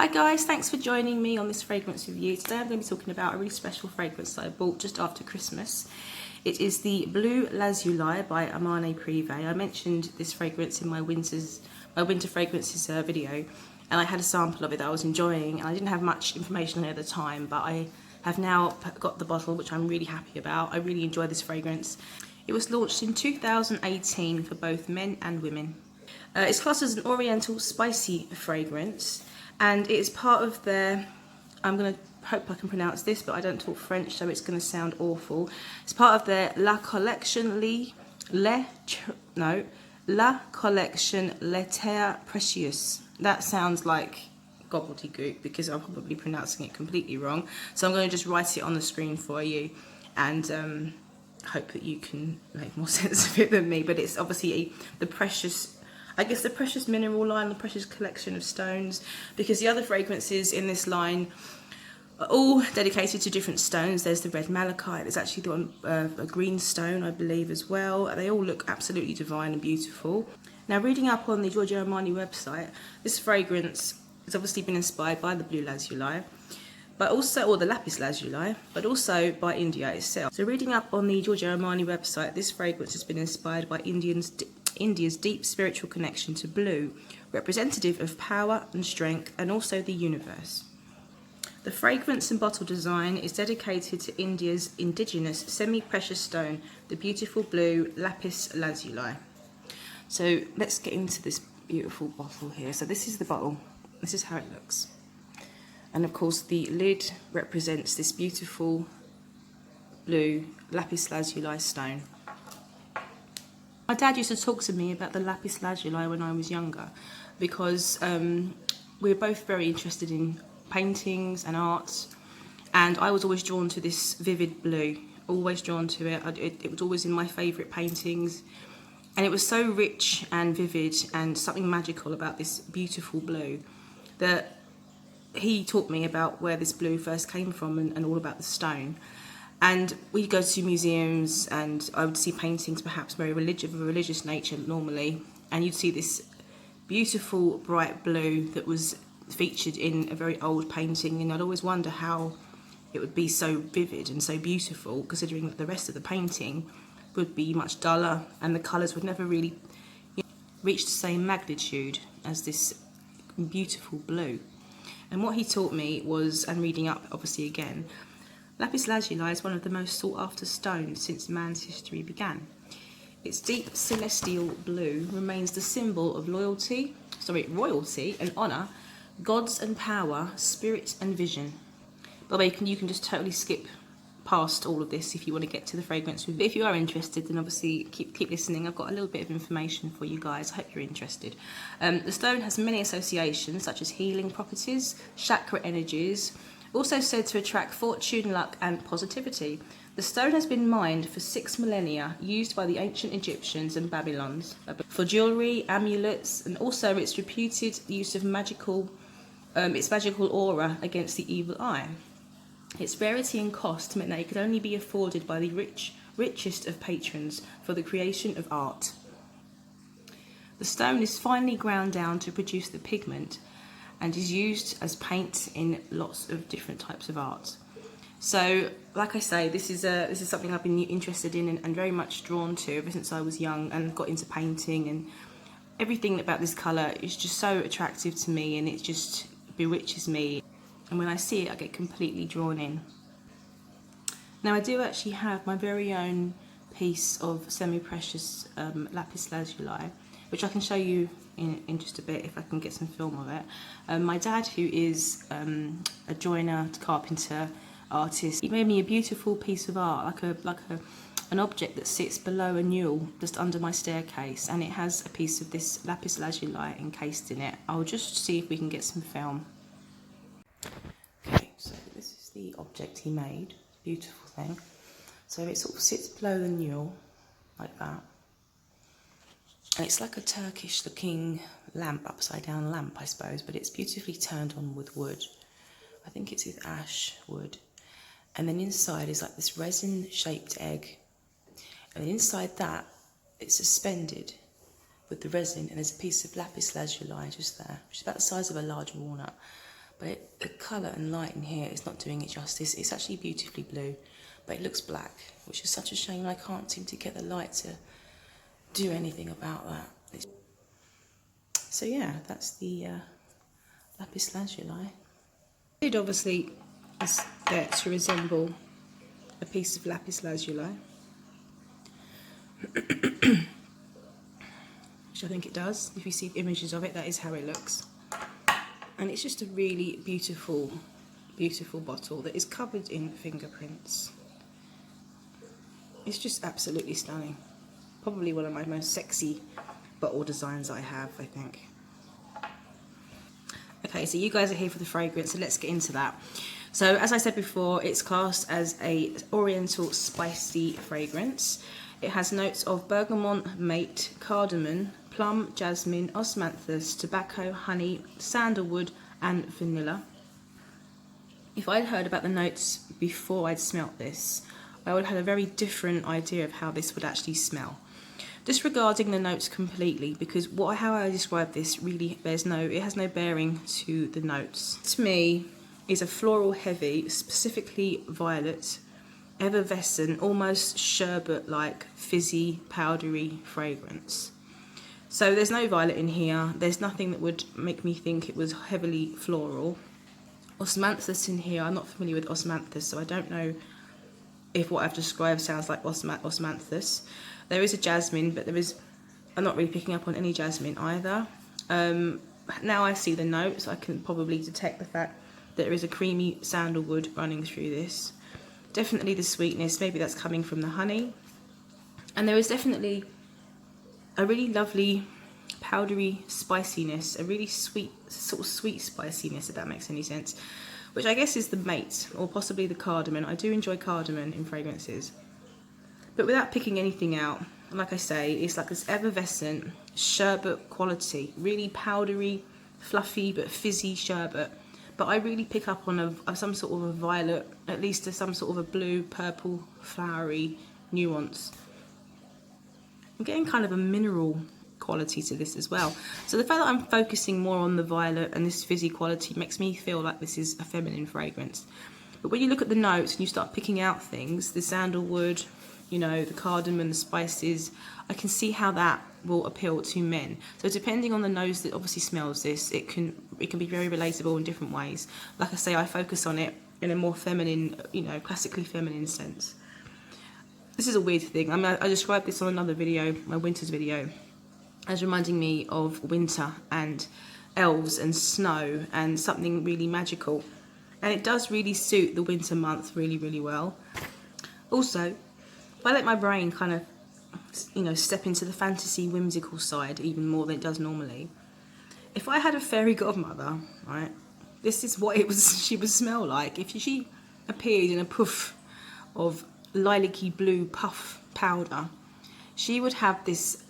Hi guys, thanks for joining me on this fragrance review. Today I'm going to be talking about a really special fragrance that I bought just after Christmas. It is the Bleu Lazuli by Armani Prive. I mentioned this fragrance in my winter fragrances video, and I had a sample of it that I was enjoying, and I didn't have much information on it at the time, but I have now got the bottle, which I'm really happy about. I really enjoy this fragrance. It was launched in 2018 for both men and women. It's classed as an oriental spicy fragrance, and it is part of their, hope I can pronounce this, but I don't talk French, so it's going to sound awful. It's part of their La Collection La Collection L'été Précieux. That sounds like gobbledygook because I'm probably pronouncing it completely wrong. So I'm going to just write it on the screen for you, and hope that you can make more sense of it than me. But it's obviously the precious mineral line, the precious collection of stones, because the other fragrances in this line are all dedicated to different stones. There's the red malachite, there's actually the one, a green stone, I believe, as well. They all look absolutely divine and beautiful. Now, reading up on the Giorgio Armani website, this fragrance has obviously been inspired by the Bleu Lazuli, but also, or the Lapis Lazuli, but also by India itself. So reading up on the Giorgio Armani website, this fragrance has been inspired by India's deep spiritual connection to blue, representative of power and strength, and also the universe. The fragrance and bottle design is dedicated to India's indigenous semi-precious stone, the beautiful blue Lapis Lazuli. So let's get into this beautiful bottle here. So this is the bottle. This is how it looks. And of course the lid represents this beautiful blue Lapis Lazuli stone. My dad used to talk to me about the Lapis Lazuli when I was younger, because we were both very interested in paintings and arts, and I was always drawn to this vivid blue, always drawn to it. It was always in my favourite paintings, and it was so rich and vivid and something magical about this beautiful blue that he taught me about where this blue first came from and all about the stone. And we'd go to museums and I would see paintings, perhaps very of a religious nature normally, and you'd see this beautiful bright blue that was featured in a very old painting, and I'd always wonder how it would be so vivid and so beautiful, considering that the rest of the painting would be much duller and the colours would never really reach the same magnitude as this beautiful blue. And what he taught me was, and reading up obviously again, Lapis Lazuli is one of the most sought after stones since man's history began. Its deep celestial blue remains the symbol of royalty and honour, gods and power, spirit and vision. By the way, you can just totally skip past all of this if you want to get to the fragrance. But if you are interested, then obviously keep listening. I've got a little bit of information for you guys. I hope you're interested. The stone has many associations, such as healing properties, chakra energies, also said to attract fortune, luck and positivity. The stone has been mined for 6 millennia, used by the ancient Egyptians and Babylons for jewellery, amulets, and also its reputed use of its magical aura against the evil eye. Its rarity and cost meant that it could only be afforded by the richest of patrons for the creation of art. The stone is finely ground down to produce the pigment and is used as paint in lots of different types of art. So, like I say, this is something I've been interested in and very much drawn to ever since I was young and got into painting, and everything about this colour is just so attractive to me, and it just bewitches me. And when I see it, I get completely drawn in. Now, I do actually have my very own piece of semi-precious Lapis Lazuli, which I can show you in just a bit if I can get some film of it. My dad, who is a joiner, carpenter, artist, he made me a beautiful piece of art, like an object that sits below a newel just under my staircase, and it has a piece of this Lapis Lazuli encased in it. I'll just see if we can get some film. Okay, so this is the object he made. Beautiful thing. So it sort of sits below the newel like that. And it's like a Turkish looking lamp, upside down lamp I suppose, but it's beautifully turned on with wood. I think it's with ash wood. And then inside is like this resin shaped egg. And then inside that, it's suspended with the resin, and there's a piece of Lapis Lazuli just there, which is about the size of a large walnut. but the colour and light in here is not doing it justice. It's actually beautifully blue, but it looks black, which is such a shame. I can't seem to get the light to do anything about that. So yeah, that's the Lapis Lazuli. It obviously is there to resemble a piece of Lapis Lazuli, which I think it does. If you see images of it, that is how it looks. And it's just a really beautiful, beautiful bottle that is covered in fingerprints. It's just absolutely stunning. Probably one of my most sexy bottle designs I have, I think. Okay, so you guys are here for the fragrance, so let's get into that. So as I said before, it's classed as a oriental spicy fragrance. It has notes of bergamot, mate, cardamom, plum, jasmine, osmanthus, tobacco, honey, sandalwood and vanilla. If I'd heard about the notes before I'd smelt this, I would have had a very different idea of how this would actually smell. Disregarding the notes completely, because how I describe this really it has no bearing to the notes. To me, is a floral heavy, specifically violet, effervescent, almost sherbet-like, fizzy, powdery fragrance. So there's no violet in here. There's nothing that would make me think it was heavily floral. Osmanthus in here. I'm not familiar with osmanthus, so I don't know if what I've described sounds like osmanthus. There is a jasmine, but I'm not really picking up on any jasmine either. Now I see the notes, I can probably detect the fact that there is a creamy sandalwood running through this. Definitely the sweetness, maybe that's coming from the honey. And there is definitely a really lovely powdery spiciness, a really sweet, sort of sweet spiciness, if that makes any sense, which I guess is the mate, or possibly the cardamom. I do enjoy cardamom in fragrances. But without picking anything out, like I say, it's like this effervescent sherbet quality, really powdery, fluffy but fizzy sherbet. But I really pick up on some sort of a violet, at least some sort of a blue, purple, flowery nuance. I'm getting kind of a mineral quality to this as well. So the fact that I'm focusing more on the violet and this fizzy quality makes me feel like this is a feminine fragrance. But when you look at the notes and you start picking out things, the sandalwood, you know, the cardamom, the spices, I can see how that will appeal to men. So depending on the nose that obviously smells this, it can be very relatable in different ways. Like I say, I focus on it in a more feminine, you know, classically feminine sense. This is a weird thing. I mean, I described this on another video, my winters video, as reminding me of winter and elves and snow and something really magical. And it does really suit the winter month really, really well. Also, if I let my brain kind of, you know, step into the fantasy whimsical side even more than it does normally, if I had a fairy godmother, right, this is what she would smell like. If she appeared in a puff of lilac-y blue puff powder, she would have this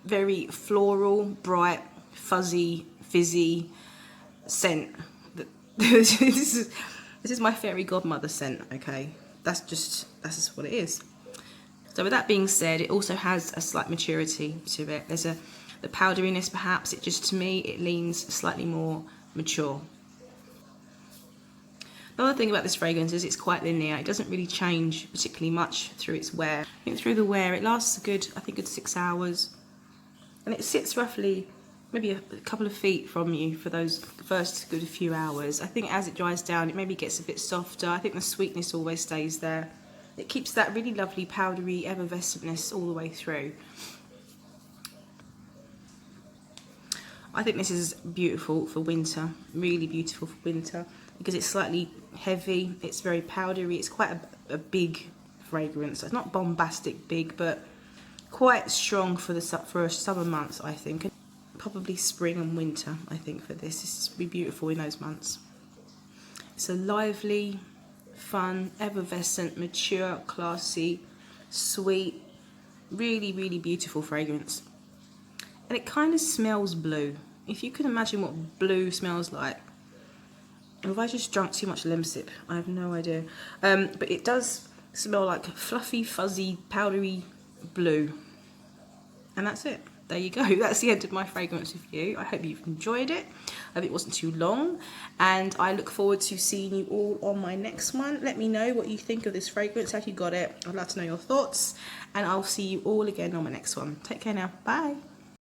very floral, bright, fuzzy, fizzy scent. This is my fairy godmother scent, okay? That's just what it is. So with that being said, it also has a slight maturity to it. There's the powderiness perhaps, it just, to me, it leans slightly more mature. Another thing about this fragrance is it's quite linear. It doesn't really change particularly much through its wear. I think through the wear, it lasts a good 6 hours. And it sits roughly maybe a couple of feet from you for those first good few hours. I think as it dries down, it maybe gets a bit softer. I think the sweetness always stays there. It keeps that really lovely powdery effervescentness all the way through. I think this is beautiful for winter, really beautiful for winter, because it's slightly heavy, it's very powdery, it's quite a big fragrance. It's not bombastic big, but quite strong for summer months, I think. Probably spring and winter, I think, for this. This would be beautiful in those months. It's a lively, fun, effervescent, mature, classy, sweet, really, really beautiful fragrance. And it kind of smells blue. If you can imagine what blue smells like. Have I just drunk too much Lemsip? I have no idea. But it does smell like fluffy, fuzzy, powdery blue. And that's it. there you go. That's the end of my fragrance review. I hope you've enjoyed it. I hope it wasn't too long, and I look forward to seeing you all on my next one. Let me know what you think of this fragrance, how you got it. I'd love to know your thoughts, and I'll see you all again on my next one. Take care now. Bye.